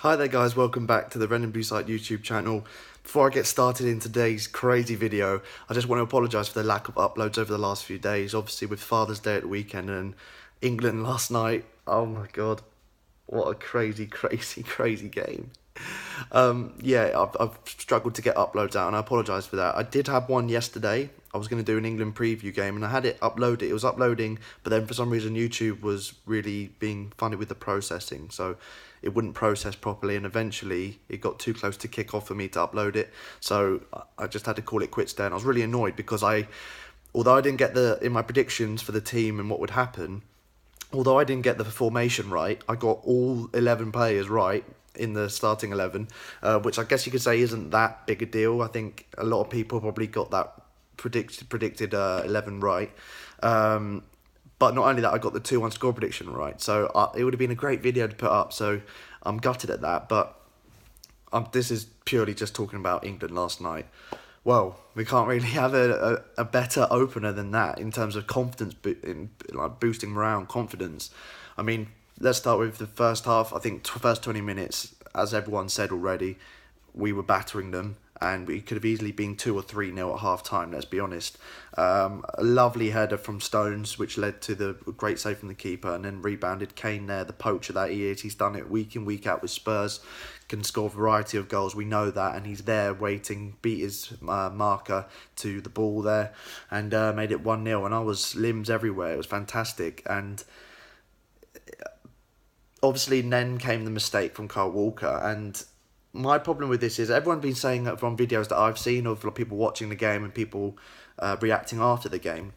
Hi there guys, welcome back to the Red and Blue Site YouTube channel. Before I get started in today's crazy video, I just want to apologise for the lack of uploads over the last few days. Obviously with Father's Day at the weekend and England last night, oh my god, what a crazy game. I've struggled to get uploads out and I apologise for that. I did have one yesterday. I was going to do an England preview game and I had it uploaded. It was uploading, but then for some reason YouTube was really being funny with the processing, so it wouldn't process properly, and eventually it got too close to kick off for me to upload it, so I just had to call it quits there. And I was really annoyed because although I didn't get in my predictions for the team and what would happen, although I didn't get the formation right, I got all 11 players right in the starting 11, which I guess you could say isn't that big a deal. I think a lot of people probably got that predicted 11 right. But not only that, I got the 2-1 score prediction right. So it would have been a great video to put up, so I'm gutted at that. But this is purely just talking about England last night. Well, we can't really have a better opener than that in terms of confidence, boosting morale and confidence. I mean, let's start with the first half. I think first 20 minutes, as everyone said already, we were battering them. And we could have easily been 2 or 3-0 at half-time, let's be honest. A lovely header from Stones, which led to the great save from the keeper, and then rebounded. Kane there, the poacher that he is. He's done it week in, week out with Spurs. Can score a variety of goals, we know that. And he's there waiting, beat his marker to the ball there, and made it 1-0. And I was limbs everywhere. It was fantastic. And obviously then came the mistake from Kyle Walker, and my problem with this is everyone's been saying from videos that I've seen of people watching the game and people reacting after the game,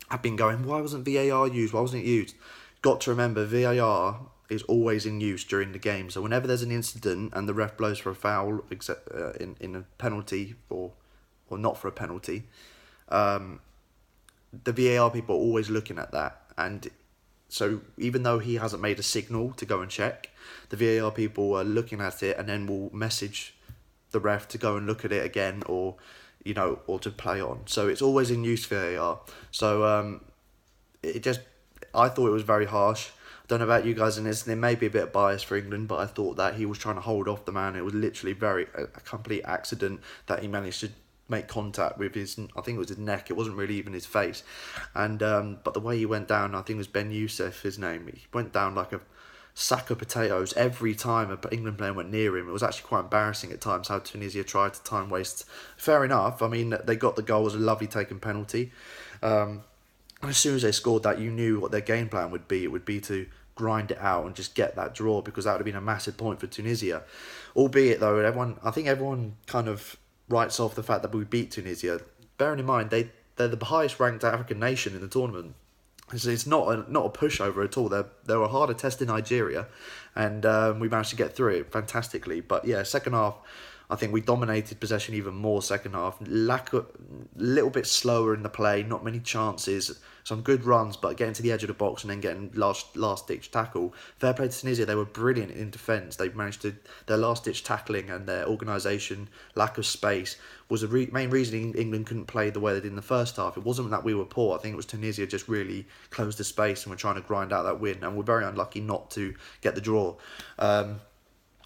I've been going, why wasn't VAR used? Why wasn't it used? Got to remember, VAR is always in use during the game. So whenever there's an incident and the ref blows for a foul, in a penalty or not for a penalty, the VAR people are always looking at that. And so even though he hasn't made a signal to go and check, the VAR people are looking at it and then will message the ref to go and look at it again, or to play on. So it's always in use, VAR. So I thought it was very harsh. I don't know about you guys in this, there may be a bit of bias for England, but I thought that he was trying to hold off the man. It was literally a complete accident that he managed to make contact with I think it was his neck, it wasn't really even his face. And but the way he went down, I think it was Ben Youssef, his name, he went down like a sack of potatoes every time an England player went near him. It was actually quite embarrassing at times how Tunisia tried to time waste. Fair enough, I mean, they got the goal, it was a lovely taken penalty. As soon as they scored that, you knew what their game plan would be. It would be to grind it out and just get that draw, because that would have been a massive point for Tunisia. Albeit though, I think everyone kind of writes off the fact that we beat Tunisia. Bearing in mind, they're the highest ranked African nation in the tournament. It's not a pushover at all. They were a harder test in Nigeria, and we managed to get through it fantastically. But yeah, second half, I think we dominated possession even more. Second half, little bit slower in the play, not many chances, some good runs, but getting to the edge of the box and then getting last ditch tackle. Fair play to Tunisia, they were brilliant in defence. They managed their last ditch tackling and their organisation, lack of space was the main reason England couldn't play the way they did in the first half. It wasn't that we were poor. I think it was Tunisia just really closed the space and were trying to grind out that win, and we're very unlucky not to get the draw.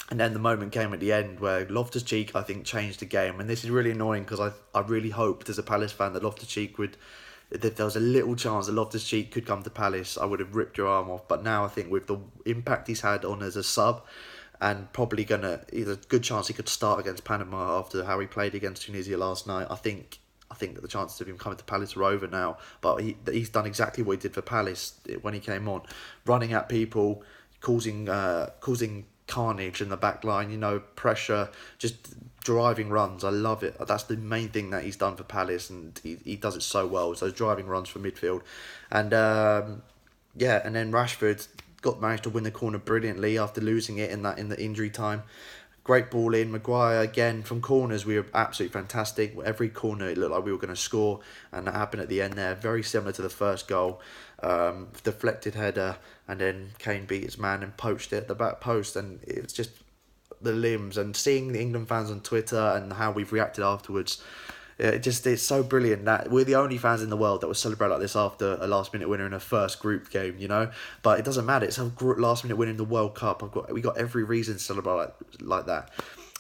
And then the moment came at the end where Loftus-Cheek, I think, changed the game. And this is really annoying because I really hoped as a Palace fan that Loftus-Cheek would, if there was a little chance that Loftus-Cheek could come to Palace, I would have ripped your arm off. But now I think with the impact he's had on as a sub, and probably there's a good chance he could start against Panama after how he played against Tunisia last night. I think that the chances of him coming to Palace are over now. But he's done exactly what he did for Palace when he came on, running at people, causing carnage in the back line, pressure, just driving runs. I love it. That's the main thing that he's done for Palace, and he does it so well. So those driving runs from midfield, and and then Rashford managed to win the corner brilliantly after losing it in the injury time. Great ball in. Maguire again from corners. We were absolutely fantastic. Every corner it looked like we were going to score, and that happened at the end there. Very similar to the first goal. Deflected header, and then Kane beat his man and poached it at the back post, and it's just the limbs. And seeing the England fans on Twitter and how we've reacted afterwards, Yeah, it's so brilliant that we're the only fans in the world that will celebrate like this after a last minute winner in a first group game, you know. But it doesn't matter. It's a last minute win in the World Cup. We got every reason to celebrate like that.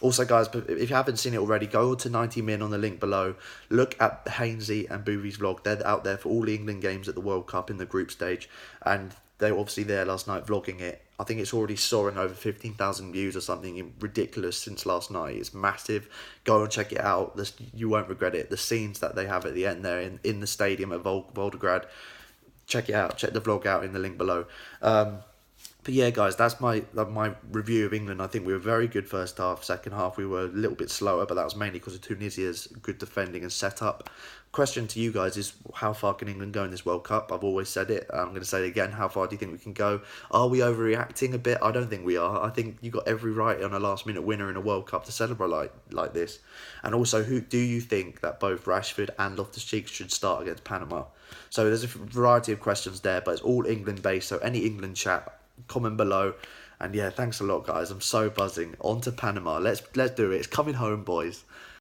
Also, guys, if you haven't seen it already, go to 90 Min on the link below. Look at Hainsey and Boovy's vlog. They're out there for all the England games at the World Cup in the group stage, and they were obviously there last night vlogging it. I think it's already soaring over 15,000 views or something ridiculous since last night. It's massive. Go and check it out. You won't regret it. The scenes that they have at the end there in the stadium at Volgograd. Check it out. Check the vlog out in the link below. But yeah, guys, that's my review of England. I think we were very good first half. Second half, we were a little bit slower, but that was mainly because of Tunisia's good defending and setup. Question to you guys is, how far can England go in this World Cup? I've always said it. I'm going to say it again. How far do you think we can go? Are we overreacting a bit? I don't think we are. I think you got every right on a last-minute winner in a World Cup to celebrate like this. And also, who do you think that both Rashford and Loftus-Cheek should start against Panama? So there's a variety of questions there, but it's all England-based. So any England chat, comment below. And yeah, thanks a lot, guys. I'm so buzzing. On to Panama. Let's do it. It's coming home, boys.